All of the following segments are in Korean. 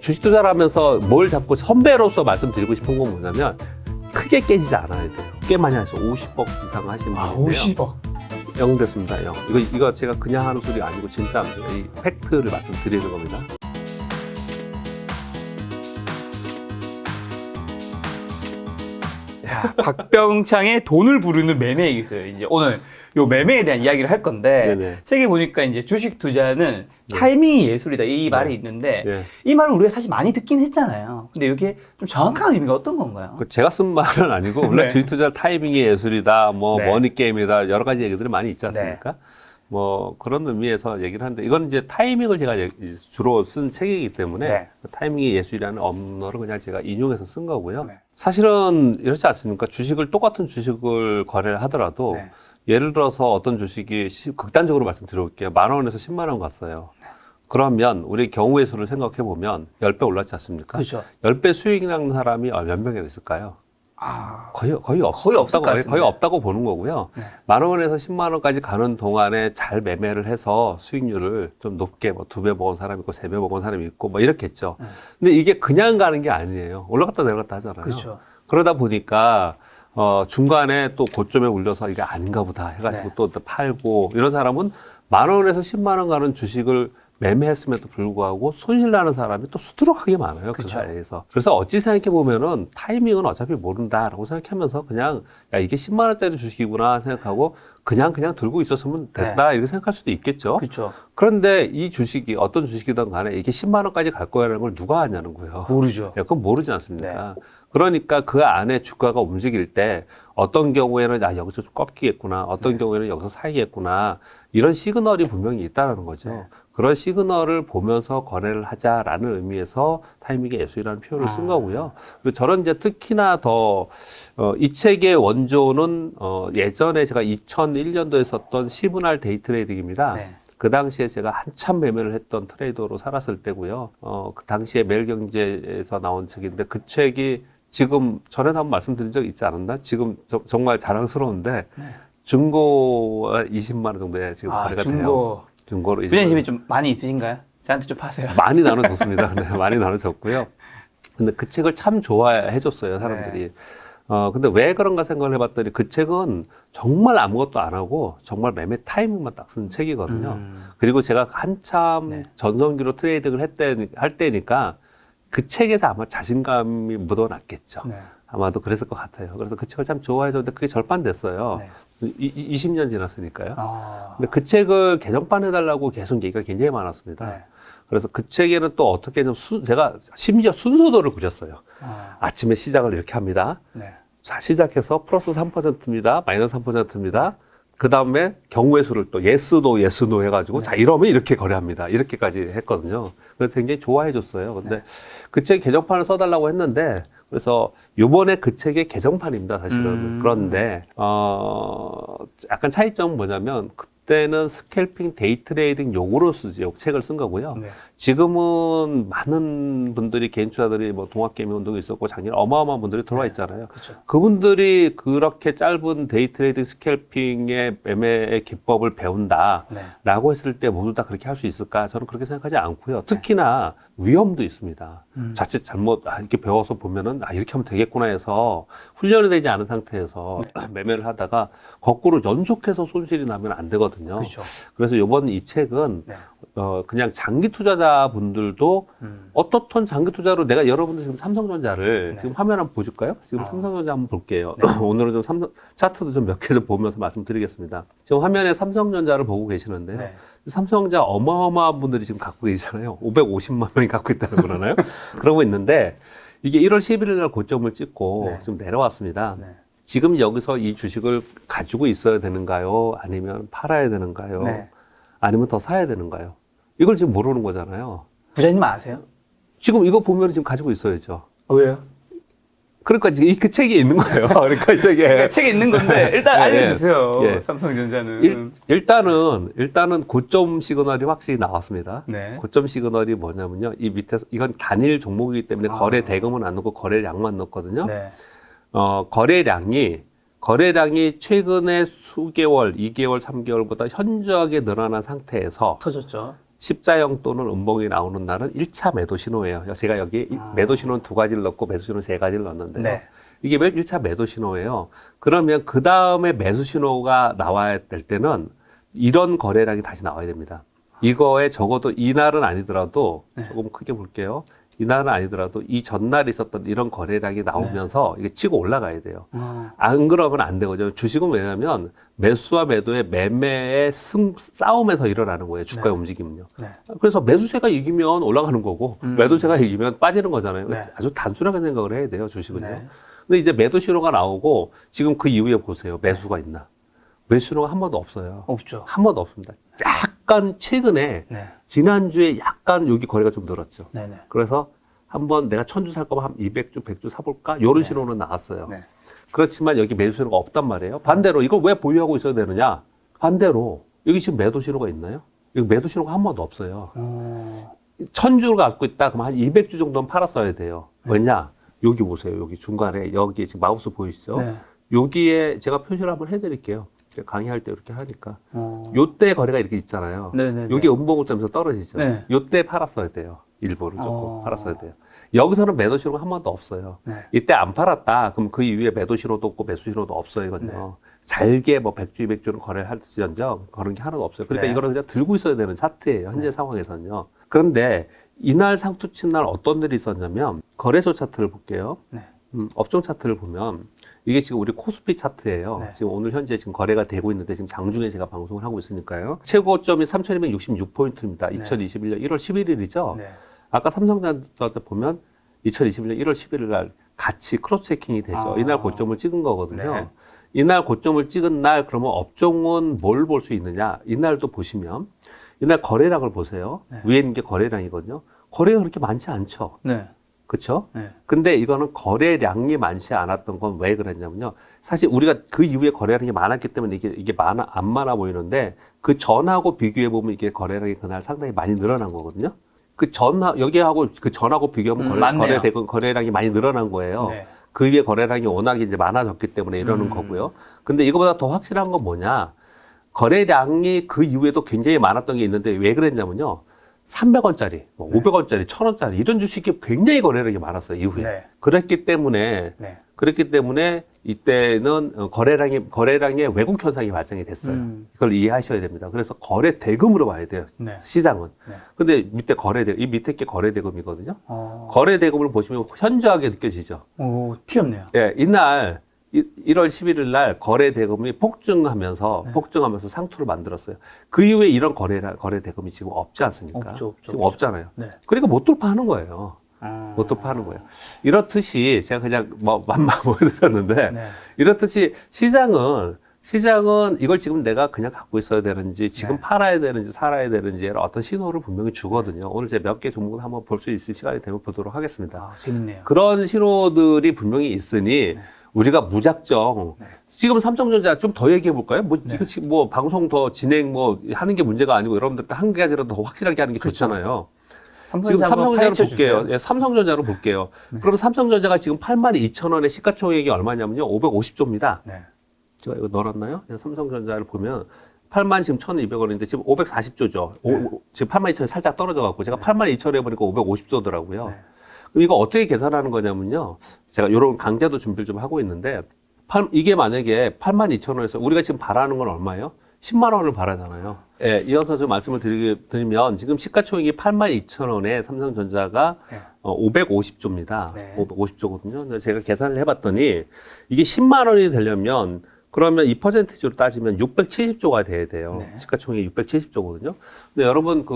주식 투자를 하면서 뭘 자꾸 선배로서 말씀드리고 싶은 건 뭐냐면 크게 깨지지 않아야 돼요. 꽤 많이 하셔. 50억 이상 하신 분인데요. 50억. 0 됐습니다. 0. 이거 제가 그냥 하는 소리가 아니고 진짜 이 팩트를 말씀드리는 겁니다. 야, 박병창의 돈을 부르는 매매에 있어요. 이제 오늘 요 매매에 대한 이야기를 할 건데 네네. 책에 보니까 이제 주식 투자는 타이밍이 예술이다 이 말이 있는데 네. 이 말을 우리가 사실 많이 듣긴 했잖아요. 근데 이게 좀 정확한 의미가 어떤 건가요? 제가 쓴 말은 아니고 원래 네. 주식 투자 타이밍이 예술이다, 뭐 네. 머니 게임이다 여러 가지 얘기들이 많이 있지 않습니까? 뭐 그런 의미에서 얘기를 하는데 이건 이제 타이밍을 제가 주로 쓴 책이기 때문에 네. 타이밍이 예술이라는 언어를 그냥 제가 인용해서 쓴 거고요. 네. 사실은 이렇지 않습니까? 똑같은 주식을 거래를 하더라도 네. 예를 들어서 어떤 주식이 극단적으로 말씀드려볼게요. 10,000원에서 10만 원 갔어요. 그러면 우리 경우의 수를 생각해 보면 10배 올랐지 않습니까? 그렇죠. 10배 수익이 나는 사람이 몇 명이나 있을까요? 아, 거의 거의 없을 것 같은데. 거의 없다고 보는 거고요. 네. 10,000원에서 10만 원까지 가는 동안에 잘 매매를 해서 수익률을 좀 높게 뭐 2배 먹은 사람이 있고 3배 먹은 사람이 있고 뭐 이렇겠죠. 근데 이게 그냥 가는 게 아니에요. 올라갔다 내려갔다 하잖아요. 그렇죠. 그러다 보니까 중간에 또 고점에 울려서 이게 아닌가 보다 해가지고 네. 또 팔고 이런 사람은 10,000원에서 10만 원 가는 주식을 매매했음에도 불구하고 손실나는 사람이 또 수두룩하게 많아요. 그 그쵸. 사이에서. 그래서 어찌 생각해 보면은 타이밍은 어차피 모른다라고 생각하면서 그냥 야 이게 10만 원짜리 주식이구나 생각하고 그냥 들고 있었으면 됐다 이렇게 생각할 수도 있겠죠. 그렇죠. 그런데 이 주식이 어떤 주식이든 간에 이게 10만 원까지 갈 거라는 걸 누가 아냐는 거예요. 모르죠. 그건 모르지 않습니까? 그러니까 그 안에 주가가 움직일 때 어떤 경우에는 여기서 좀 꺾이겠구나, 어떤 경우에는 여기서 사야겠구나 이런 시그널이 분명히 있다는 거죠. 네. 그런 시그널을 보면서 거래를 하자라는 의미에서 타이밍의 예술이라는 표현을 쓴 거고요. 그리고 저는 이제 특히나 더 이 책의 원조는 예전에 제가 2001년도에 썼던 시그널 데이 트레이딩입니다. 네. 그 당시에 제가 한참 매매를 했던 트레이더로 살았을 때고요. 그 당시에 매일경제에서 나온 책인데 그 책이 지금 전에도 한번 말씀드린 적 있지 않았나? 지금 정말 자랑스러운데 네. 중고가 20만 원 정도에 지금 거래가 돼요. 중고로 20만 원. 부장님이 좀 많이 있으신가요? 저한테 좀 파세요. 많이 나눠줬습니다. 네, 많이 나눠줬고요. 근데 그 책을 참 좋아해 줬어요, 사람들이. 네. 근데 왜 그런가 생각을 해봤더니 그 책은 정말 아무것도 안 하고 정말 매매 타이밍만 딱 쓴 책이거든요. 그리고 제가 한참 네. 전성기로 트레이딩을 할 때니까 그 책에서 아마 자신감이 묻어났겠죠. 네. 아마도 그랬을 것 같아요. 그래서 그 책을 참 좋아해줬는데 그게 절판됐어요. 네. 20년 지났으니까요. 아, 근데 그 책을 개정판해달라고 계속 얘기가 굉장히 많았습니다. 네. 그래서 그 책에는 또 어떻게 좀 제가 심지어 순서도를 그렸어요. 아침에 시작을 이렇게 합니다. 네. 자, 시작해서 플러스 3%입니다. 마이너스 3%입니다. 그 다음에 경우의 수를 또 yes, no 해가지고 자, 이러면 이렇게 거래합니다. 이렇게까지 했거든요. 그래서 굉장히 좋아해 줬어요. 근데 그 책 개정판을 써달라고 했는데 그래서 요번에 그 책의 개정판입니다, 사실은. 그런데, 약간 차이점은 뭐냐면, 그때는 스캘핑 데이 트레이딩 용어로 책을 쓴 거고요. 네. 지금은 많은 분들이, 개인 투자들이 뭐 동학개미 운동이 있었고, 작년에 어마어마한 분들이 들어와 있잖아요. 그렇죠. 그분들이 그렇게 짧은 데이 트레이딩 스캘핑의 매매의 기법을 배운다. 네. 라고 했을 때 모두 다 그렇게 할 수 있을까? 저는 그렇게 생각하지 않고요. 특히나 위험도 있습니다. 자칫 잘못 이렇게 배워서 보면은 이렇게 하면 되겠구나 해서 훈련이 되지 않은 상태에서 매매를 하다가 거꾸로 연속해서 손실이 나면 안 되거든요. 그렇죠. 그래서 이번 이 책은 네. 그냥 장기 투자자분들도 어떻든 장기 투자로 내가 여러분들 지금 삼성전자를 네. 지금 화면 한번 보실까요? 지금 삼성전자 한번 볼게요. 네. 오늘은 좀 차트도 좀 몇 개 좀 보면서 말씀드리겠습니다. 지금 화면에 삼성전자를 보고 계시는데요. 네. 삼성전자 어마어마한 분들이 지금 갖고 계시잖아요. 550만 명이 갖고 있다고 그러나요? 그러고 있는데 이게 1월 11일 날 고점을 찍고 네. 좀 내려왔습니다. 네. 지금 여기서 이 주식을 가지고 있어야 되는가요? 아니면 팔아야 되는가요? 네. 아니면 더 사야 되는가요? 이걸 지금 모르는 거잖아요. 부장님 아세요? 지금 이거 보면 지금 가지고 있어야죠. 왜요? 그러니까 지금 그 책이 있는 거예요. 그러니까 저게 책에 있는 건데 일단 예, 알려주세요. 예. 삼성전자는. 일단은 고점 시그널이 확실히 나왔습니다. 네. 고점 시그널이 뭐냐면요. 이 밑에서 이건 단일 종목이기 때문에 거래 대금은 안 넣고 거래량만 넣거든요. 네. 거래량이 최근에 수개월, 2개월, 3개월보다 현저하게 늘어난 상태에서 터졌죠. 십자형 또는 음봉이 나오는 날은 1차 매도 신호예요. 제가 여기 매도 신호는 2가지를 넣고 매수 신호는 3가지를 넣었는데요. 네. 이게 왜 1차 매도 신호예요? 그러면 그 다음에 매수 신호가 나와야 될 때는 이런 거래량이 다시 나와야 됩니다. 이거에 적어도 이날은 아니더라도 조금 크게 볼게요. 이날은 아니더라도 이 전날에 있었던 이런 거래량이 나오면서 이게 치고 올라가야 돼요. 안 그러면 안 되거든요. 주식은 왜냐하면 매수와 매도의 매매의 싸움에서 일어나는 거예요. 주가의 움직임은요. 네. 그래서 매수세가 이기면 올라가는 거고 매도세가 이기면 빠지는 거잖아요. 네. 아주 단순하게 생각을 해야 돼요. 주식은요. 네. 근데 이제 매도 신호가 나오고 지금 그 이후에 보세요. 매수가 있나? 매수 신호가 한 번도 없어요. 없죠. 한 번도 없습니다. 약간 최근에 네. 지난주에 약간 여기 거래가 좀 늘었죠. 네네. 그래서 한번 내가 1000주 살 거면 한 200주, 100주 사볼까? 이런 신호는 나왔어요. 네. 그렇지만 여기 매수 신호가 없단 말이에요. 반대로 이걸 왜 보유하고 있어야 되느냐? 반대로 여기 지금 매도 신호가 있나요? 여기 매도 신호가 한 번도 없어요. 1000주를 갖고 있다 그러면 한 200주 정도는 팔았어야 돼요. 왜냐? 여기 보세요. 여기 중간에 여기 지금 마우스 보이시죠? 네. 여기에 제가 표시를 한번 해드릴게요. 강의할 때 이렇게 하니까. 요때 거래가 이렇게 있잖아요. 네네네. 여기 음봉고점에서 떨어지죠. 네. 요때 팔았어야 돼요. 일부를 조금 팔았어야 돼요. 여기서는 매도 신호가 한 번도 없어요. 네. 이때 안 팔았다. 그럼 그 이후에 매도 신호도 없고 매수 신호도 없어요. 이거든요. 잘게 뭐 100주, 200주는 거래를 할지언정 그런 게 하나도 없어요. 그러니까 네. 이거는 그냥 들고 있어야 되는 차트예요. 현재 상황에서는요. 그런데 이날 상투 친 날 어떤 일이 있었냐면 거래소 차트를 볼게요. 네. 업종 차트를 보면 이게 지금 우리 코스피 차트예요. 네. 지금 오늘 현재 지금 거래가 되고 있는데 지금 장중에 제가 방송을 하고 있으니까요. 최고점이 3,266포인트입니다. 2021년 1월 11일이죠. 네. 아까 삼성전자 보면 2021년 1월 11일 날 같이 크로스 체킹이 되죠. 이날 고점을 찍은 거거든요. 네. 이날 고점을 찍은 날 그러면 업종은 뭘 볼 수 있느냐? 이날도 보시면 이날 거래량을 보세요. 네. 위에 있는 게 거래량이거든요. 거래가 그렇게 많지 않죠. 네. 그렇죠? 네. 근데 이거는 거래량이 많지 않았던 건 왜 그랬냐면요. 사실 우리가 그 이후에 거래량이 많았기 때문에 이게 안 많아 보이는데 그 전하고 비교해 보면 이게 거래량이 그날 상당히 많이 늘어난 거거든요. 여기하고 그 전하고 비교하면 맞네요. 거래량이 많이 늘어난 거예요. 네. 그 위에 거래량이 워낙 이제 많아졌기 때문에 이러는 거고요. 근데 이거보다 더 확실한 건 뭐냐? 거래량이 그 이후에도 굉장히 많았던 게 있는데 왜 그랬냐면요. 300원짜리, 500원짜리, 1000원짜리 이런 주식이 굉장히 거래량이 많았어요. 이후에. 네. 그랬기 때문에 이때는 거래량의 왜곡 현상이 발생이 됐어요. 이걸 이해하셔야 됩니다. 그래서 거래 대금으로 봐야 돼요. 네. 시장은. 네. 근데 이 밑에 게 거래 대금이거든요. 거래 대금을 보시면 현저하게 느껴지죠. 오, 튀었네요. 예, 이날 1월 11일 날 거래 대금이 폭증하면서 상투를 만들었어요. 그 이후에 이런 거래 대금이 지금 없지 않습니까? 없죠. 지금 없잖아요. 네. 그러니까 못 돌파하는 거예요. 못 돌파하는 거예요. 이렇듯이 제가 그냥 맛만 보여드렸는데 네. 이렇듯이 시장은 이걸 지금 내가 그냥 갖고 있어야 되는지 지금 팔아야 되는지 살아야 되는지에 어떤 신호를 분명히 주거든요. 오늘 제가 몇 개 종목을 한번 볼 수 있을 시간이 되면 보도록 하겠습니다. 재밌네요. 그런 신호들이 분명히 있으니 우리가 무작정 지금 삼성전자 좀 더 얘기해 볼까요? 이거 지금 방송 더 진행 하는 게 문제가 아니고 여러분들 한 가지라도 더 확실하게 하는 게 좋잖아요. 지금 삼성전자로 볼게요. 예, 삼성전자로 볼게요. 그럼 삼성전자가 지금 82,000원의 시가총액이 얼마냐면요. 550조입니다. 네. 제가 이거 넣어놨나요? 삼성전자를 보면 지금 1,200원인데 지금 540조죠. 지금 82,000원 살짝 떨어져갖고 제가 82,000원에 보니까 550조더라고요. 그럼 이거 어떻게 계산하는 거냐면요. 제가 이런 강좌도 준비를 좀 하고 있는데 이게 만약에 82,000원에서 우리가 지금 바라는 건 얼마예요? 10만 원을 바라잖아요. 예, 이어서 좀 말씀을 드리면 지금 시가총액이 82,000원에 삼성전자가 550조입니다. 네. 550조거든요. 제가 계산을 해봤더니 이게 10만 원이 되려면 그러면 이 퍼센티지로 따지면 670조가 돼야 돼요. 네. 시가총액이 670조거든요. 근데 여러분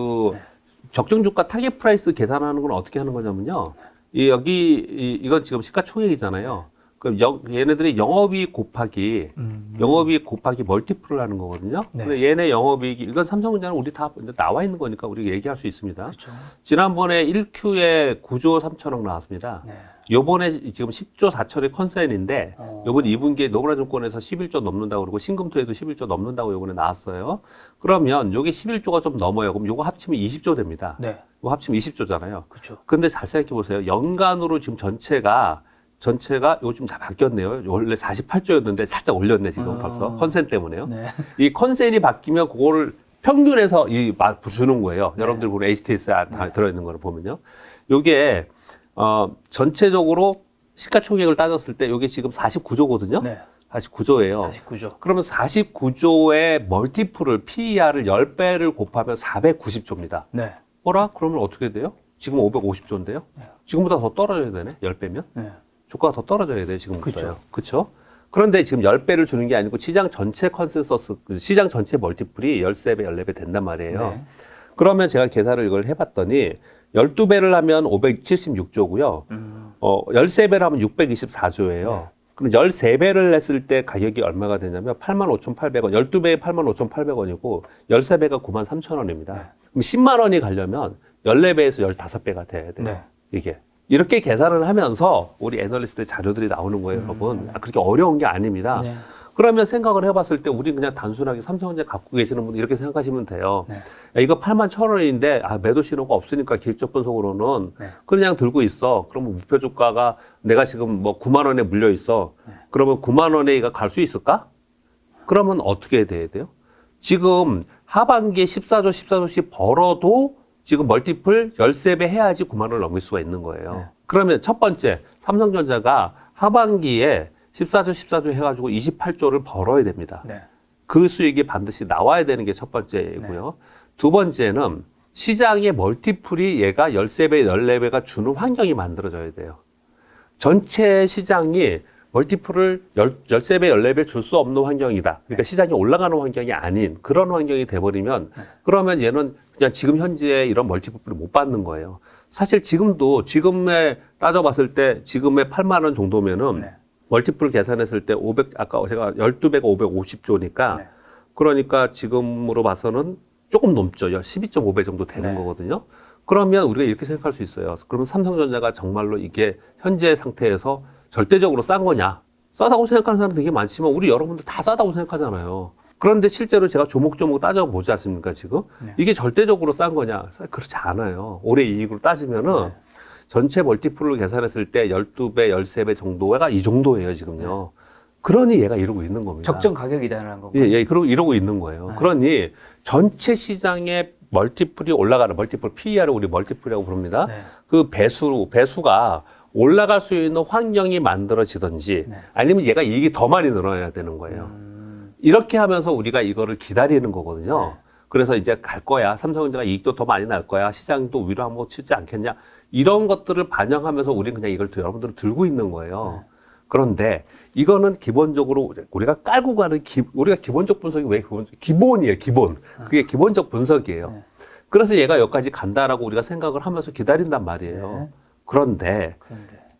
적정 주가 타겟 프라이스 계산하는 건 어떻게 하는 거냐면요. 이건 지금 시가총액이잖아요. 그럼 얘네들이 영업이익 곱하기 멀티플을 하는 거거든요. 네. 근데 얘네 영업이익이 이건 삼성전자는 우리 다 나와 있는 거니까 우리가 얘기할 수 있습니다. 그렇죠. 지난번에 1Q에 9조 3천억 나왔습니다. 네. 요번에 지금 10조 4천의 컨센인데 요번 2분기에 노무라증권에서 11조 넘는다고 그러고 신금토에도 11조 넘는다고 요번에 나왔어요. 그러면 요게 11조가 좀 넘어요. 그럼 요거 합치면 20조 됩니다. 네. 요거 합치면 20조잖아요. 그렇죠. 근데 잘 생각해 보세요. 연간으로 지금 전체가 요즘 다 바뀌었네요. 원래 48조였는데 살짝 올렸네, 지금 벌써. 컨센 때문에요. 네. 이 컨센이 바뀌면 그거를 평균에서 이 맛 주는 거예요. 여러분들 보는 HTS 다 들어있는 거를 보면요. 요게, 전체적으로 시가총액을 따졌을 때 요게 지금 49조거든요. 네. 49조예요. 49조. 그러면 49조의 멀티플을 PER을 10배를 곱하면 490조입니다. 네. 뭐라? 그러면 어떻게 돼요? 지금 550조인데요? 지금보다 더 떨어져야 되네? 10배면? 네. 주가가 더 떨어져야 돼요, 지금부터요. 그쵸? 그런데 지금 10배를 주는 게 아니고 시장 전체 컨센서스, 시장 전체 멀티플이 13배, 14배 된단 말이에요. 네. 그러면 제가 계산을 이걸 해봤더니 12배를 하면 576조고요. 13배를 하면 624조예요. 그럼 13배를 했을 때 가격이 얼마가 되냐면 85,800원, 12배에 85,800원이고 13배가 93,000원입니다. 그럼 10만 원이 가려면 14배에서 15배가 돼야 돼요. 네. 이게. 이렇게 계산을 하면서 우리 애널리스트의 자료들이 나오는 거예요, 여러분. 그렇게 어려운 게 아닙니다. 네. 그러면 생각을 해봤을 때 우리 그냥 단순하게 삼성전자 갖고 계시는 분들 이렇게 생각하시면 돼요. 네. 야, 이거 81,000원인데 매도 신호가 없으니까 기술적 분석으로는 네. 그냥 들고 있어. 그러면 목표 주가가 내가 지금 뭐 9만 원에 물려 있어. 그러면 9만 원에 이거 갈 수 있을까? 그러면 어떻게 돼야 돼요? 지금 하반기에 14조씩 벌어도 지금 멀티플 13배 해야지 9만 원을 넘길 수가 있는 거예요. 그러면 첫 번째, 삼성전자가 하반기에 14조 해가지고 28조를 벌어야 됩니다. 네. 그 수익이 반드시 나와야 되는 게 첫 번째고요. 두 번째는 시장의 멀티플이 얘가 13배, 14배가 주는 환경이 만들어져야 돼요. 전체 시장이 멀티플을 13배, 14배 줄 수 없는 환경이다. 그러니까 시장이 올라가는 환경이 아닌 그런 환경이 돼버리면 그러면 얘는 그냥 지금 현재 이런 멀티플을 못 받는 거예요. 사실 지금도 지금에 따져봤을 때 지금의 8만 원 정도면은 멀티플 계산했을 때 아까 제가 12배가 550조니까 그러니까 지금으로 봐서는 조금 넘죠. 12.5배 정도 되는 거거든요. 그러면 우리가 이렇게 생각할 수 있어요. 그러면 삼성전자가 정말로 이게 현재 상태에서 절대적으로 싼 거냐? 싸다고 생각하는 사람 되게 많지만 우리 여러분들 다 싸다고 생각하잖아요. 그런데 실제로 제가 조목조목 따져보지 않습니까, 지금? 이게 절대적으로 싼 거냐? 그렇지 않아요. 올해 이익으로 따지면은 전체 멀티플로 계산했을 때 12배, 13배 정도가 이 정도예요, 지금요. 그러니 얘가 이러고 있는 겁니다. 적정 가격이다라는 거고. 예, 이러고 있는 거예요. 그러니 전체 시장의 멀티플이 올라가는 멀티플 PER을 우리 멀티플이라고 부릅니다. 그 배수가 올라갈 수 있는 환경이 만들어지든지 아니면 얘가 이익이 더 많이 늘어나야 되는 거예요. 이렇게 하면서 우리가 이거를 기다리는 거거든요. 그래서 이제 갈 거야. 삼성전자가 이익도 더 많이 날 거야. 시장도 위로 한번 치지 않겠냐. 이런 것들을 반영하면서 우리는 그냥 이걸 여러분들은 들고 있는 거예요. 그런데 이거는 기본적으로 우리가 깔고 가는 우리가 기본적 분석이 왜 기본이에요, 기본. 그게 기본적 분석이에요. 그래서 얘가 여기까지 간다라고 우리가 생각을 하면서 기다린단 말이에요. 그런데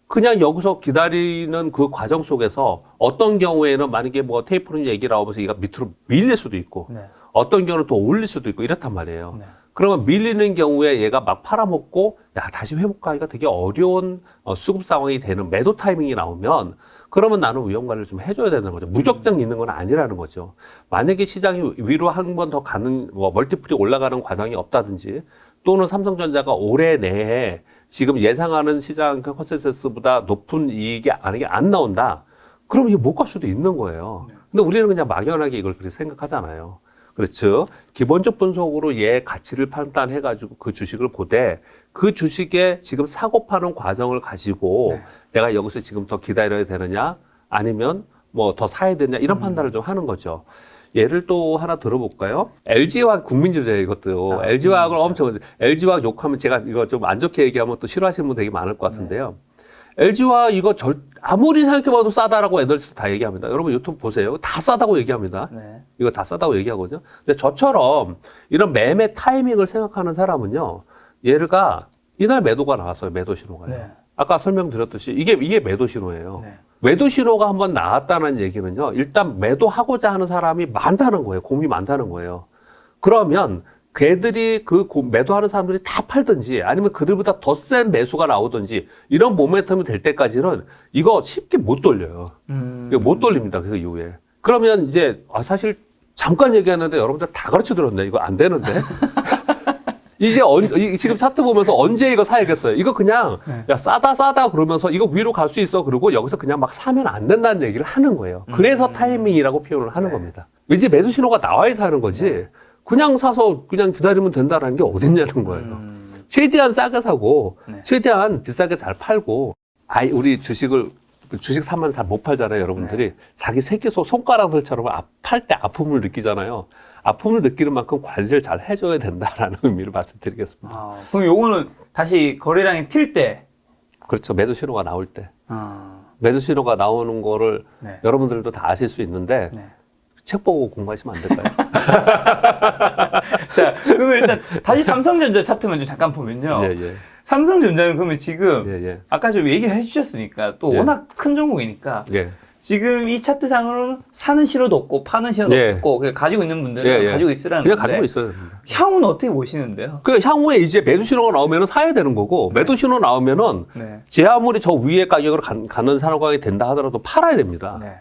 그냥 여기서 기다리는 그 과정 속에서 어떤 경우에는 만약에 뭐 테이프링 얘기를 나오면서 얘가 밑으로 밀릴 수도 있고 어떤 경우는 또 올릴 수도 있고 이렇단 말이에요. 그러면 밀리는 경우에 얘가 막 팔아먹고 다시 회복하기가 되게 어려운 수급 상황이 되는 매도 타이밍이 나오면 그러면 나는 위험 관리를 좀 해줘야 되는 거죠. 무조건 있는 건 아니라는 거죠. 만약에 시장이 위로 한 번 더 가는 멀티플이 올라가는 과정이 없다든지 또는 삼성전자가 올해 내에 지금 예상하는 시장 컨센서스보다 높은 이익이 안 나온다. 그럼 이게 못 갈 수도 있는 거예요. 근데 우리는 그냥 막연하게 이걸 그렇게 생각하잖아요. 그렇죠. 기본적 분석으로 얘 가치를 판단해가지고 그 주식을 보되 그 주식에 지금 사고 파는 과정을 가지고 내가 여기서 지금 더 기다려야 되느냐 아니면 뭐 더 사야 되느냐 이런 판단을 좀 하는 거죠. 예를 또 하나 들어볼까요? LG화학 국민주제예요, 이것도. LG화학을 엄청, LG화학 욕하면 제가 이거 좀 안 좋게 얘기하면 또 싫어하시는 분 되게 많을 것 같은데요. LG화학 이거 아무리 생각해봐도 싸다라고 애널리스트 다 얘기합니다. 여러분 유튜브 보세요. 다 싸다고 얘기합니다. 이거 다 싸다고 얘기하거든요. 근데 저처럼 이런 매매 타이밍을 생각하는 사람은요, 얘가 이날 매도가 나왔어요, 매도 신호가요. 아까 설명드렸듯이 이게 매도 신호예요. 매도 신호가 한번 나왔다는 얘기는요, 일단 매도하고자 하는 사람이 많다는 거예요. 공이 많다는 거예요. 그러면 걔들이 매도하는 사람들이 다 팔든지 아니면 그들보다 더 센 매수가 나오든지 이런 모멘텀이 될 때까지는 이거 쉽게 못 돌려요. 이거 못 돌립니다. 그 이후에. 그러면 이제 사실 잠깐 얘기했는데 여러분들 다 가르쳐 들었네. 이거 안 되는데. 이제 지금 차트 보면서 언제 이거 사야겠어요? 이거 그냥 야 싸다 그러면서 이거 위로 갈 수 있어. 그리고 여기서 그냥 막 사면 안 된다는 얘기를 하는 거예요. 그래서 타이밍이라고 표현을 하는 겁니다. 이제 매수 신호가 나와야 사는 거지. 그냥 사서 그냥 기다리면 된다라는 게 어딨냐는 거예요. 최대한 싸게 사고 네. 최대한 비싸게 잘 팔고 우리 주식 사면 잘 못 팔잖아요, 여러분들이. 자기 새끼손 손가락들처럼 팔 때 아픔을 느끼잖아요. 아픔을 느끼는 만큼 관리를 잘 해줘야 된다라는 의미를 말씀드리겠습니다. 그럼 요거는 다시 거래량이 튈 때. 그렇죠. 매수 신호가 나올 때. 매수 신호가 나오는 거를 네. 여러분들도 다 아실 수 있는데 네. 책 보고 공부하시면 안 될까요? 자, 그러면 일단 다시 삼성전자 차트만 좀 잠깐 보면요. 예, 예. 삼성전자는 그러면 지금 예, 예. 아까 좀 얘기를 해주셨으니까 또 예. 워낙 큰 종목이니까 예. 지금 이 차트상으로는 사는 신호도 없고 파는 신호도 예. 없고 그냥 가지고 있는 분들은 예, 예. 가지고 있으라는 그냥 건데 가지고 있어야 됩니다. 향후는 어떻게 보시는데요? 그 향후에 이제 매수 신호가 나오면 사야 되는 거고, 매도 신호 나오면은 네. 제 아무리 저 위의 가격으로 가는 상황이 된다 하더라도 팔아야 됩니다. 네.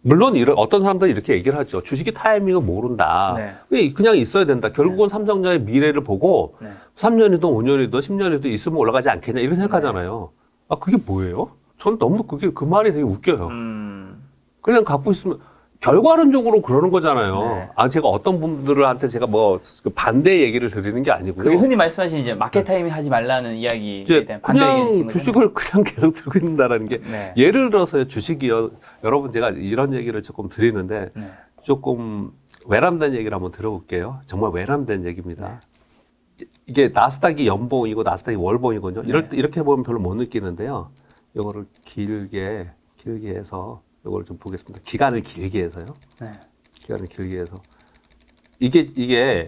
물론 어떤 사람들은 이렇게 얘기를 하죠. 주식이 타이밍을 모른다. 네. 그냥 있어야 된다. 결국은 삼성전자의 미래를 보고 네. 3년이든 5년이든 10년이든 있으면 올라가지 않겠냐 이렇게 생각하잖아요. 아, 그게 뭐예요? 저는 너무 그 말이 되게 웃겨요. 그냥 갖고 있으면 결과론적으로 그러는 거잖아요. 네. 아, 제가 어떤 분들한테 제가 반대 얘기를 드리는 게 아니고요. 그게 흔히 말씀하신 이제 마켓 타이밍 하지 말라는 이야기에 이제 대한 반대 의견이신 그냥 거죠? 주식을 그냥 계속 들고 있는다라는 게 네. 예를 들어서 주식이요. 여러분 제가 이런 얘기를 조금 드리는데 네. 조금 외람된 얘기를 한번 들어볼게요. 정말 외람된 얘기입니다. 네. 이게 나스닥이 연봉이고 나스닥이 월봉이거든요. 네. 이렇게 보면 별로 못 느끼는데요. 이거를 길게 해서 이걸 좀 보겠습니다. 기간을 길게 해서요. 네. 기간을 길게 해서 이게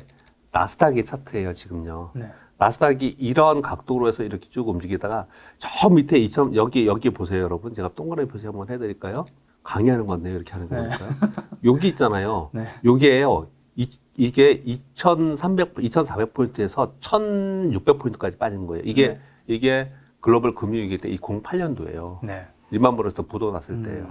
나스닥의 차트예요, 지금요. 네. 나스닥이 이런 각도로 해서 이렇게 쭉 움직이다가 저 밑에 여기 보세요, 여러분. 제가 동그라미 표시 한번 해드릴까요? 강의하는 건데요, 이렇게 하는 거니까요. 여기 있잖아요. 네. 여기에요. 이게 2,400포인트에서 1,600포인트까지 빠진 거예요. 이게 글로벌 금융위기 때 2008년도예요. 네. 리만 브러스 부도 났을 때예요.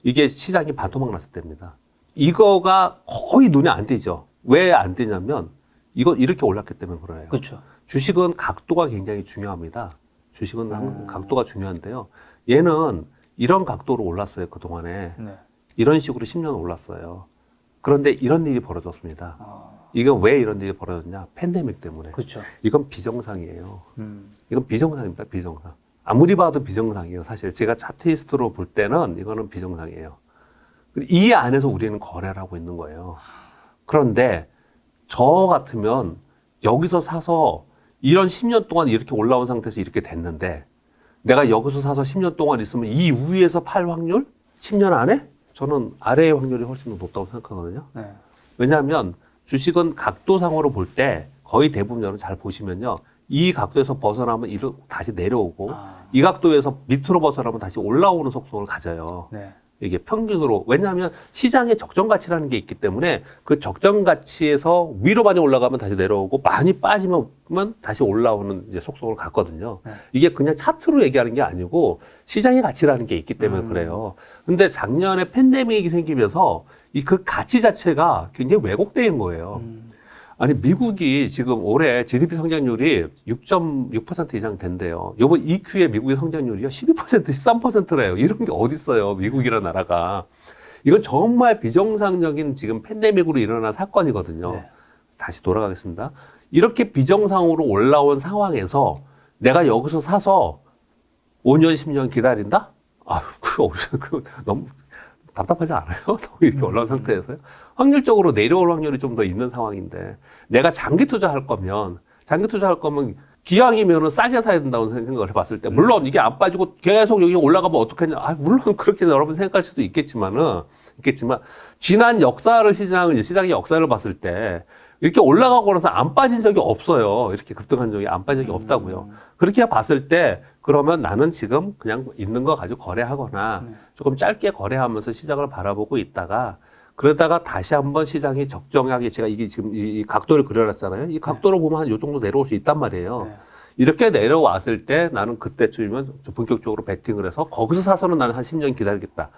이게 시장이 반토막 났을 때입니다. 이거가 거의 눈에 안 띄죠. 왜 안 띄냐면 이거 이렇게 올랐기 때문에 그래요. 그렇죠. 주식은 각도가 굉장히 중요합니다. 주식은 각도가 중요한데요. 얘는 이런 각도로 올랐어요, 그동안에. 네. 이런 식으로 10년 올랐어요. 그런데 이런 일이 벌어졌습니다. 이건 왜 이런 일이 벌어졌냐? 팬데믹 때문에. 그렇죠. 이건 비정상이에요. 이건 비정상입니다, 비정상. 아무리 봐도 비정상이에요, 사실. 제가 차트리스트로 볼 때는 이거는 비정상이에요. 이 안에서 우리는 거래를 하고 있는 거예요. 그런데 저 같으면 여기서 사서 이런 10년 동안 이렇게 올라온 상태에서 이렇게 됐는데 내가 여기서 사서 10년 동안 있으면 이 위에서 팔 확률? 10년 안에? 저는 아래의 확률이 훨씬 더 높다고 생각하거든요. 네. 왜냐하면 주식은 각도상으로 볼 때 거의 대부분 여러분 잘 보시면요. 이 각도에서 벗어나면 다시 내려오고 이 각도에서 밑으로 벗어나면 다시 올라오는 속성을 가져요. 네. 이게 평균으로. 왜냐하면 시장에 적정 가치라는 게 있기 때문에 그 적정 가치에서 위로 많이 올라가면 다시 내려오고 많이 빠지면 다시 올라오는 이제 속성을 갖거든요. 네. 이게 그냥 차트로 얘기하는 게 아니고 시장의 가치라는 게 있기 때문에 그래요. 근데 작년에 팬데믹이 생기면서 그 가치 자체가 굉장히 왜곡된 거예요. 아니, 미국이 지금 올해 GDP 성장률이 6.6% 이상 된대요. 요번 EQ의 미국의 성장률이요, 12%, 13%래요. 이런 게 어딨어요, 미국이라는 나라가. 이건 정말 비정상적인 지금 팬데믹으로 일어난 사건이거든요. 네. 다시 다시 돌아가겠습니다. 이렇게 비정상으로 올라온 상황에서 내가 여기서 사서 5년, 10년 기다린다? 아유, 그거 너무 답답하지 않아요? 너무 이렇게 올라온 상태에서요? 확률적으로 내려올 확률이 좀 더 있는 상황인데, 내가 장기 투자할 거면 기왕이면은 싸게 사야 된다고 생각을 해봤을 때, 물론 이게 안 빠지고 계속 여기 올라가면 어떡하냐. 아, 물론 그렇게 여러분 생각할 수도 있겠지만, 지난 시장의 역사를 봤을 때, 이렇게 올라가고 나서 안 빠진 적이 없어요. 이렇게 급등한 적이 안 빠진 적이 없다고요. 그렇게 봤을 때, 그러면 나는 지금 그냥 있는 거 가지고 거래하거나 조금 짧게 거래하면서 시장을 바라보고 있다가, 그러다가 다시 한번 시장이 적정하게, 제가 이게 지금 이 각도를 그려놨잖아요. 이 각도로 보면 한 요 정도 내려올 수 있단 말이에요. 네. 이렇게 내려왔을 때 나는 그때쯤이면 좀 본격적으로 베팅을 해서 거기서 사서는 나는 한 10년 기다리겠다.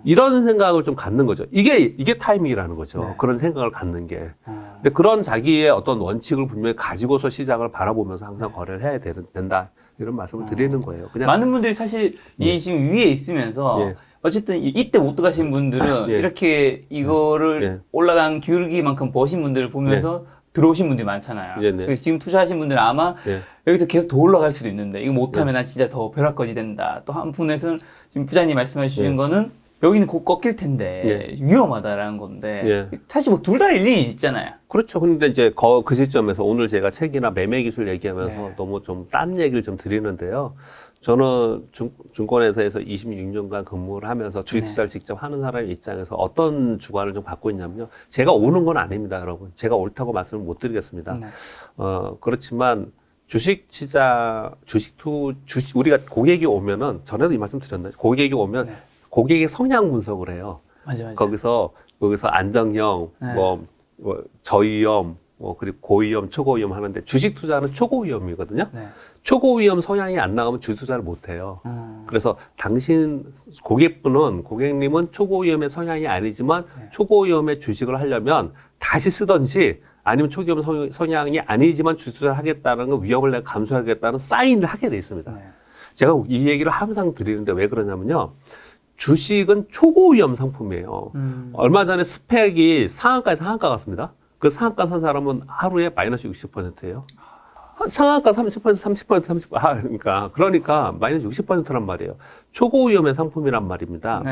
이런 생각을 좀 갖는 거죠. 이게 타이밍이라는 거죠. 네. 그런 생각을 갖는 게. 근데 그런 자기의 어떤 원칙을 분명히 가지고서 시장을 바라보면서 항상 거래를 해야 된다. 이런 말씀을 드리는 거예요. 그냥 많은 분들이 사실 이 지금 위에 있으면서 예. 어쨌든 이때 못 들어가신 분들은 예. 이렇게 이거를 예. 올라간 기울기만큼 버신 분들을 보면서 들어오신 분들이 많잖아요. 네네. 그래서 지금 투자하신 분들은 아마 예. 여기서 계속 더 올라갈 수도 있는데 이거 못하면 난 진짜 더 벼락거지 된다. 또 한 분에서는 지금 부장님 말씀해 주신 예. 거는 여기는 곧 꺾일 텐데 위험하다라는 건데 사실 뭐 둘 다 일리 있잖아요. 그렇죠. 근데 이제 그 시점에서 오늘 제가 책이나 매매 기술 얘기하면서 너무 좀 딴 얘기를 좀 드리는데요. 저는 증권회사에서 26년간 근무를 하면서 주식 투자를 직접 하는 사람의 입장에서 어떤 주관을 좀 갖고 있냐면요. 제가 오는 건 아닙니다, 여러분. 제가 옳다고 말씀을 못 드리겠습니다. 그렇지만 주식 시장, 우리가 고객이 오면은, 전에도 이 말씀 드렸나요? 고객이 오면 고객의 성향 분석을 해요. 맞아. 거기서 안정형, 저위험, 그리고 고위험, 초고위험 하는데 주식 투자는 초고위험이거든요. 초고위험 성향이 안 나오면 주식 투자를 못 해요. 그래서 고객님은 초고위험의 성향이 아니지만 초고위험의 주식을 하려면 다시 쓰던지 아니면 초고위험 성향이 아니지만 주식 투자를 하겠다는 건 위험을 내가 감수하겠다는 사인을 하게 돼 있습니다. 제가 이 얘기를 항상 드리는데 왜 그러냐면요. 주식은 초고위험 상품이에요. 얼마 전에 스펙이 상한가에서 하한가 갔습니다. 그 상한가 산 사람은 하루에 마이너스 60%예요. 상한가 30%, 그러니까 마이너스 60%란 말이에요. 초고위험의 상품이란 말입니다.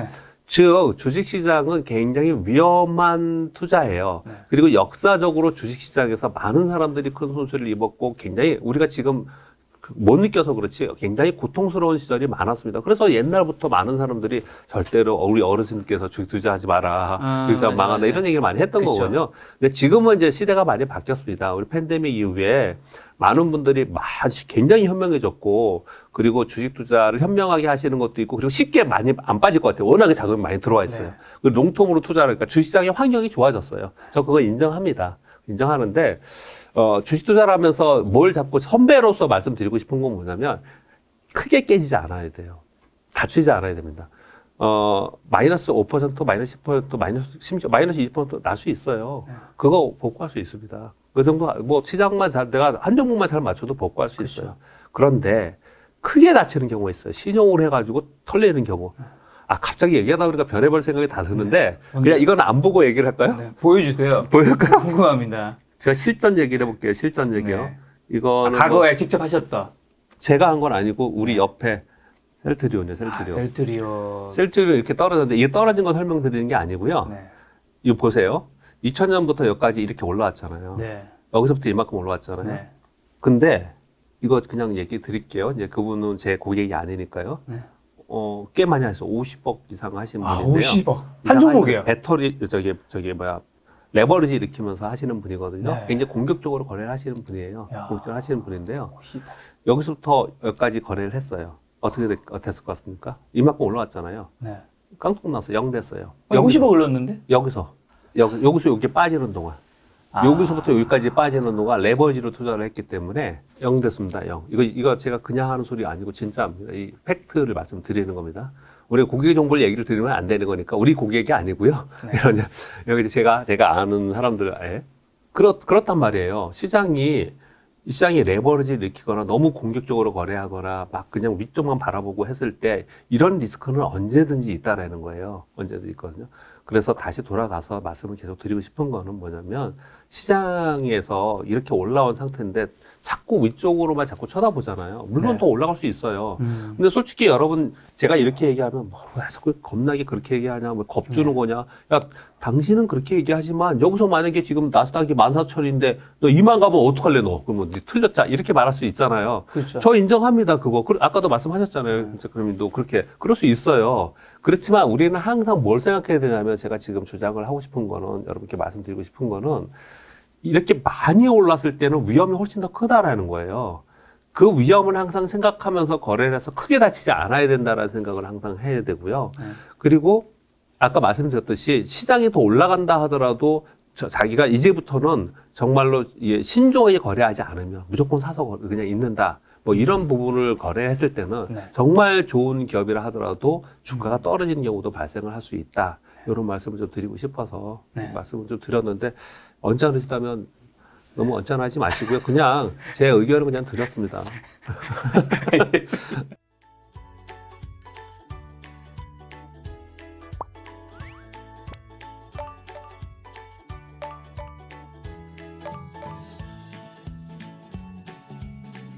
즉 주식시장은 굉장히 위험한 투자예요. 그리고 역사적으로 주식시장에서 많은 사람들이 큰 손실을 입었고 굉장히 우리가 지금 못 느껴서 그렇지 굉장히 고통스러운 시절이 많았습니다. 그래서 옛날부터 많은 사람들이 절대로 우리 어르신께서 주식 투자하지 마라. 주식 투자 망한다. 이런 얘기를 많이 했던 거거든요. 근데 지금은 이제 시대가 많이 바뀌었습니다. 우리 팬데믹 이후에 많은 분들이 굉장히 현명해졌고 그리고 주식 투자를 현명하게 하시는 것도 있고 그리고 쉽게 많이 안 빠질 것 같아요. 워낙에 자금이 많이 들어와 있어요. 그리고 농통으로 투자를 하니까 주식시장의 환경이 좋아졌어요. 저 그거 인정합니다. 인정하는데 주식 투자를 하면서 뭘 잡고 선배로서 말씀드리고 싶은 건 뭐냐면 크게 깨지지 않아야 돼요. 다치지 않아야 됩니다. 마이너스 5%, 마이너스 10%, 심지어 마이너스 20%날 수 있어요. 그거 복구할 수 있습니다. 그 정도, 시장만 내가 한 종목만 잘 맞춰도 복구할 수 있어요. 그런데 크게 다치는 경우가 있어요. 신용을 해가지고 털리는 경우. 갑자기 얘기하다 보니까 별의별 생각이 다 드는데 그냥 이건 안 보고 얘기를 할까요? 보여주세요. 보여줄까요? 궁금합니다. 제가 실전 얘기를 해볼게요. 실전 얘기요. 이거는 과거에 직접 하셨다. 제가 한 건 아니고 우리 옆에 셀트리온이요. 셀트리온. 셀트리온 이렇게 떨어졌는데 이게 떨어진 거 설명드리는 게 아니고요. 이거 보세요. 2000년부터 여기까지 이렇게 올라왔잖아요. 여기서부터 이만큼 올라왔잖아요. 근데 이거 그냥 얘기 드릴게요. 이제 그분은 제 고객이 아니니까요. 꽤 많이 하셨어요. 50억 이상 하신 분인데요. 50억. 한 종목이에요. 배터리 레버리지 일으키면서 하시는 분이거든요. 굉장히 공격적으로 거래를 하시는 분이에요. 공격적으로 하시는 분인데요. 여기서부터 여기까지 거래를 했어요. 어떻게 됐을 것 같습니까? 이만큼 올라왔잖아요. 깡통 나서 0 됐어요. 50억 올랐는데? 여기서 여기 빠지는 동안. 여기서부터 여기까지 빠지는 동안 레버리지로 투자를 했기 때문에 0 됐습니다. 0. 이거 제가 그냥 하는 소리 아니고 진짜입니다. 이 팩트를 말씀드리는 겁니다. 우리 고객 정보를 얘기를 드리면 안 되는 거니까 우리 고객이 아니고요. 여기 제가 아는 사람들 그렇단 말이에요. 시장이 레버리지를 일으키거나 너무 공격적으로 거래하거나 막 그냥 위쪽만 바라보고 했을 때 이런 리스크는 언제든지 있다라는 거예요. 언제든지 있거든요. 그래서 다시 돌아가서 말씀을 계속 드리고 싶은 거는 뭐냐면 시장에서 이렇게 올라온 상태인데 자꾸 위쪽으로만 자꾸 쳐다보잖아요. 물론 더 올라갈 수 있어요. 근데 솔직히 여러분 제가 이렇게 얘기하면 왜 자꾸 겁나게 그렇게 얘기하냐, 뭐 겁주는 거냐. 야, 당신은 그렇게 얘기하지만 여기서 만약에 지금 나스닥이 14,000인데 너 2만 가면 어떡할래 너? 그러면 네 틀렸자 이렇게 말할 수 있잖아요. 그렇죠. 저 인정합니다 그거. 아까도 말씀하셨잖아요. 진짜 그러면 너 그럴 수 있어요. 그렇지만 우리는 항상 뭘 생각해야 되냐면 제가 지금 주장을 하고 싶은 거는 여러분께 말씀드리고 싶은 거는 이렇게 많이 올랐을 때는 위험이 훨씬 더 크다라는 거예요. 그 위험을 항상 생각하면서 거래를 해서 크게 다치지 않아야 된다라는 생각을 항상 해야 되고요. 그리고 아까 말씀드렸듯이 시장이 더 올라간다 하더라도 자기가 이제부터는 정말로 신중하게 거래하지 않으면 무조건 사서 그냥 있는다. 뭐 이런 부분을 거래했을 때는 정말 좋은 기업이라 하더라도 주가가 떨어지는 경우도 발생을 할 수 있다. 이런 말씀을 좀 드리고 싶어서 말씀을 좀 드렸는데 언짢으시다면 너무 언짢아하지 마시고요. 그냥 제 의견을 그냥 드렸습니다.